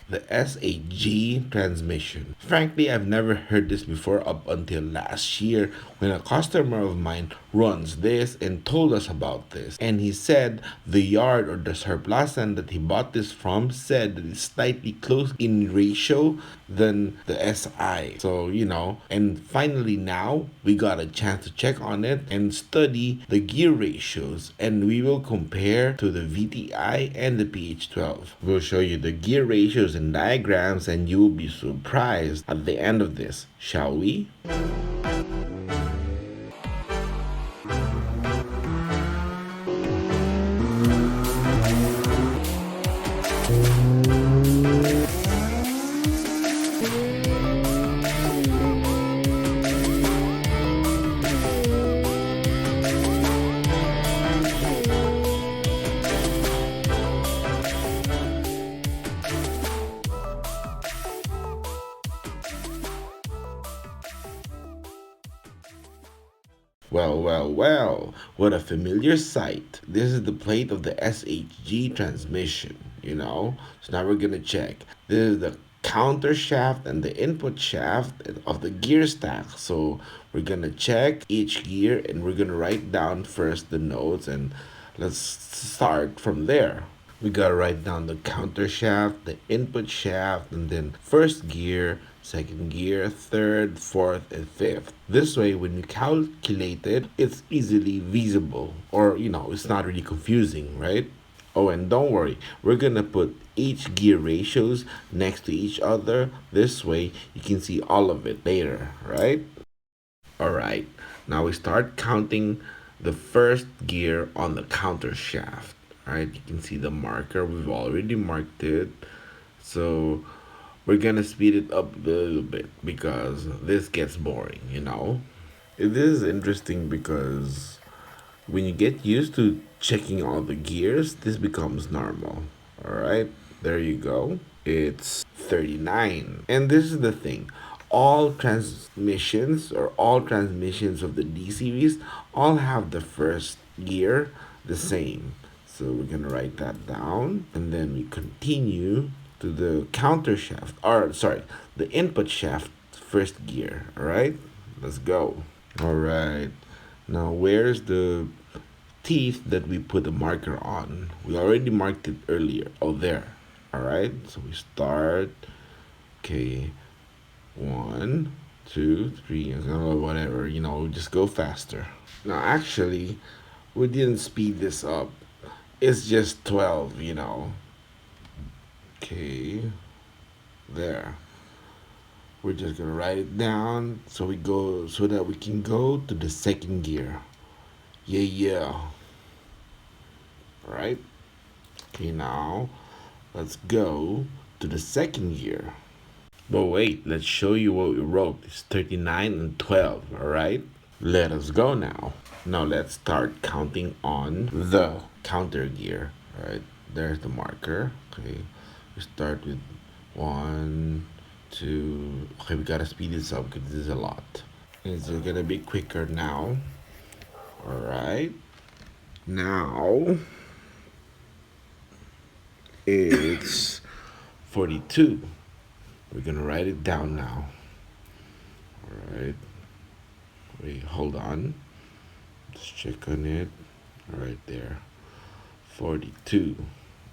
the S8G transmission. Frankly, I've never heard this before up until last year when a customer of mine runs this and told us about this. And he said the yard or the surplus land that he bought this from said that it's slightly close in ratio than the SI. So, and finally now we got a chance to check on it and study the gear ratios, and we will compare to the VTI and the PH12. We'll show you the gear ratios and diagrams, and you will be surprised at the end of this, shall we? Well, what a familiar sight. This is the plate of the S8G transmission, So now we're gonna check. This is the counter shaft and the input shaft of the gear stack. So we're gonna check each gear and we're gonna write down first the notes, and let's start from there. We gotta write down the counter shaft, the input shaft, and then first gear, second gear, third, fourth, and fifth. This way, when you calculate it, it's easily visible, or it's not really confusing, right? Oh, and don't worry, we're gonna put each gear ratios next to each other. This way, you can see all of it later, right? Alright, now we start counting the first gear on the counter shaft. Alright, you can see the marker. We've already marked it. So we're gonna speed it up a little bit because this gets boring, It is interesting because when you get used to checking all the gears, this becomes normal. Alright, there you go. It's 39. And this is the thing. All transmissions of the D series all have the first gear the same. So we're gonna write that down, and then we continue to the counter shaft, or sorry, the input shaft first gear. All right, let's go. All right, now where's the teeth that we put the marker on? We already marked it earlier. Oh, there. All right, so we start. Okay, 1, 2, 3, whatever. Just go faster. Now, actually, we didn't speed this up. It's just 12. Okay, there. We're just gonna write it down so that we can go to the second gear. Yeah. Right? Okay, now let's go to the second gear. But wait, let's show you what we wrote. It's 39 and 12, alright? Let us go now. Now let's start counting on the counter gear. Alright, there's the marker. Okay, we start with 1, 2. Okay, we gotta speed this up because this is a lot. It's gonna be quicker now. Alright, now it's 42. We're gonna write it down now. Alright, wait, hold on. Let's check on it. Right there. 42.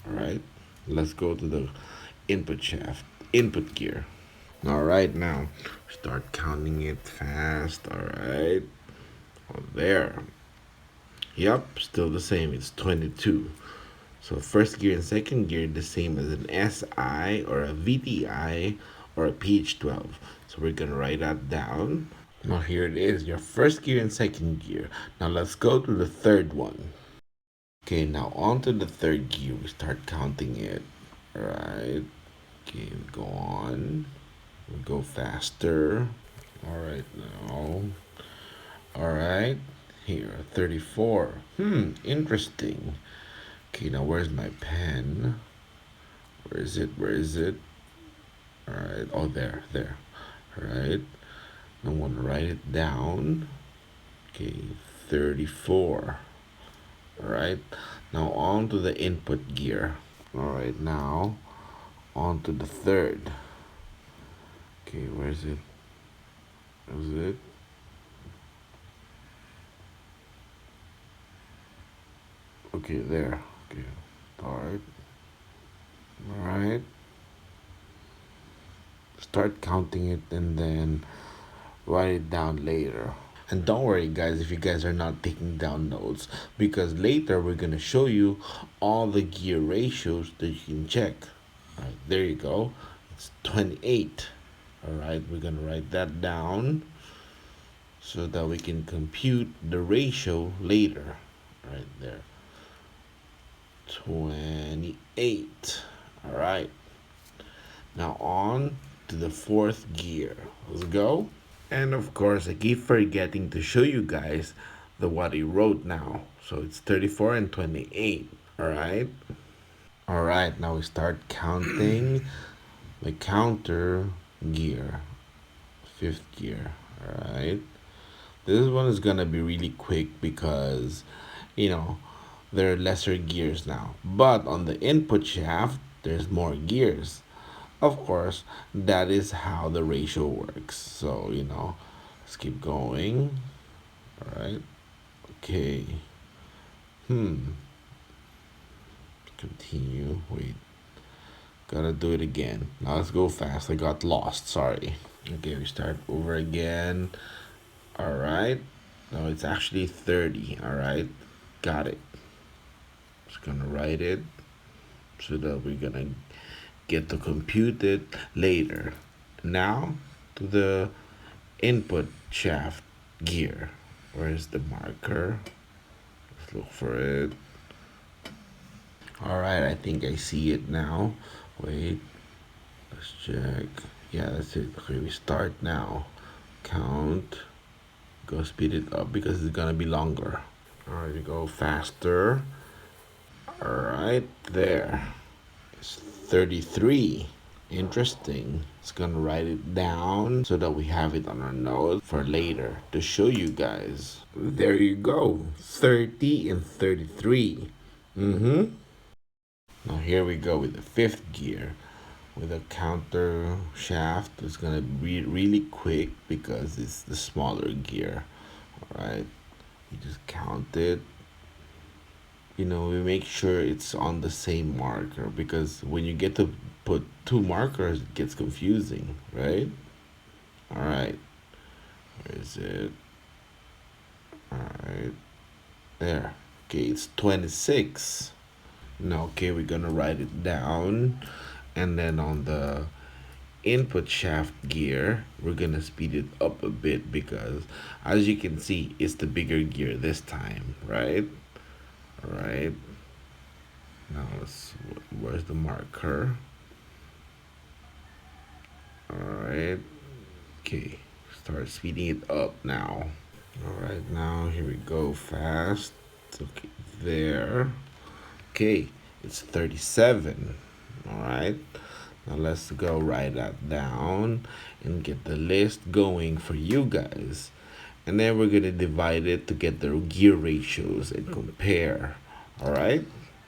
Alright, let's go to the input shaft, input gear. Alright, now start counting it fast. Alright, oh, there. Yep, still the same. It's 22. So first gear and second gear the same as an SI or a VTI or a PH12. So we're gonna write that down. Now here it is, your first gear and second gear. Now let's go to the third one. Okay, now on to the third gear. We start counting it. Alright. Okay, we go on. We go faster. Alright now. Alright. Here, 34. Interesting. Okay, now where's my pen? Where is it? Alright, oh there. Alright. I want to write it down. Okay, 34. Alright, now on to the input gear. Alright, now On to the third. Okay, where's it? Is it? Okay, there. Okay, start. Alright. Start counting it and then write it down later. And don't worry, guys, if you guys are not taking down notes, because later we're gonna show you all the gear ratios that you can check. All right, there you go. It's 28. All right, we're gonna write that down so that we can compute the ratio later. Right there, 28. All right, now on to the fourth gear. Let's go. And of course, I keep forgetting to show you guys the what he wrote now. So it's 34 and 28. All right. All right. Now we start counting the counter gear, fifth gear. All right. This one is gonna be really quick because, you know, there are lesser gears now. But on the input shaft, there's more gears. Of course, that is how the ratio works. So, let's keep going. All right. Okay. Hmm. Continue. Wait. Gotta do it again. Now let's go fast. I got lost. Sorry. Okay, we start over again. All right. No, it's actually 30. All right. Got it. Just gonna write it so that we're gonna get to compute it later. Now to the input shaft gear. Where's the marker? Let's look for it. All right, I think I see it now. Wait, let's check. Yeah, that's it. Okay, we start now. Count. Go speed it up because it's gonna be longer. All right, we go faster. All right, there. It's 33. Interesting. It's gonna write it down so that we have it on our notes for later to show you guys. There you go. 30 and 33. Mm-hmm. Now here we go with the fifth gear. With a counter shaft, it's gonna be really quick because it's the smaller gear. Alright. You just count it. We make sure it's on the same marker because when you get to put two markers, it gets confusing, right? Alright. Where is it? Alright. There. Okay, it's 26. Now, okay, we're gonna write it down, and then on the input shaft gear, we're gonna speed it up a bit because, as you can see, it's the bigger gear this time, right? All right. Now where's the marker? All right. Okay, start speeding it up now. All right, now here we go, fast. Okay, there. Okay, it's 37. All right. Now let's go write that down and get the list going for you guys. And then we're going to divide it to get the gear ratios and compare. All right.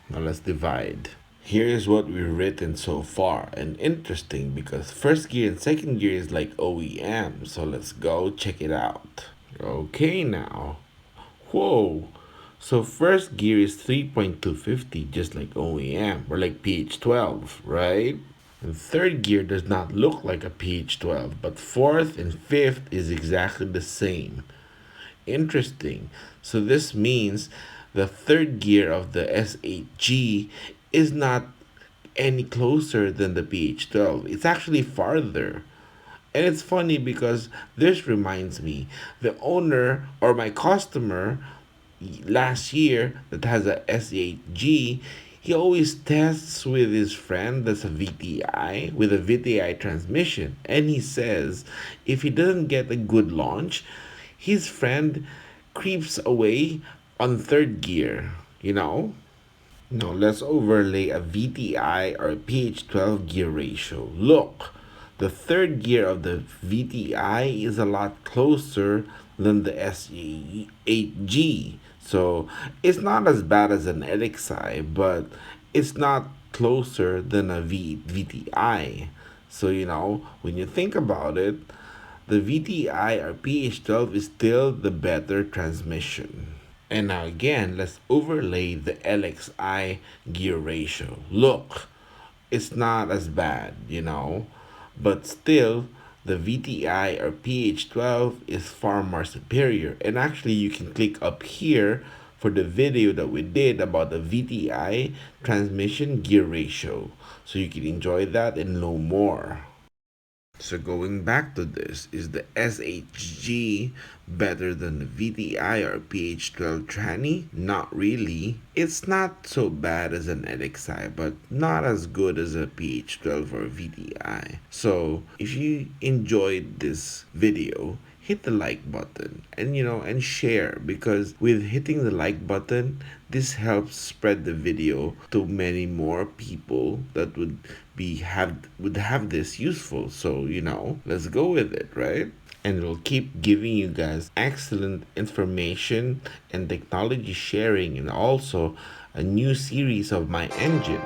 Now let's divide. Here's what we've written so far. And interesting because first gear and second gear is like OEM. So let's go check it out. Okay, now. Whoa. So first gear is 3.250, just like OEM, or like PH12, right? And third gear does not look like a PH12, but fourth and fifth is exactly the same. Interesting. So this means the third gear of the S8G is not any closer than the PH12. It's actually farther. And it's funny because this reminds me the owner or my customer last year that has a S8G, he always tests with his friend that's a VTI with a VTI transmission. And he says if he doesn't get a good launch, his friend creeps away on third gear, you know? Now let's overlay a VTI or a PH12 gear ratio. Look, the third gear of the VTI is a lot closer than the S8G. So it's not as bad as an LXI, but it's not closer than a VTI. So, when you think about it, the VTI or PH12 is still the better transmission. And now again, let's overlay the LXI gear ratio. Look, it's not as bad, but still, the VTI or PH12 is far more superior. And actually, you can click up here for the video that we did about the VTI transmission gear ratio. So you can enjoy that and know more. So going back to this, is the S8G better than the VTI or PH12 tranny? Not really. It's not so bad as an LXI, but not as good as a PH12 or VTI. So if you enjoyed this video, hit the like button and share, because with hitting the like button, this helps spread the video to many more people that would have this useful. So let's go with it, right? And we'll keep giving you guys excellent information and technology sharing, and also a new series of my engine.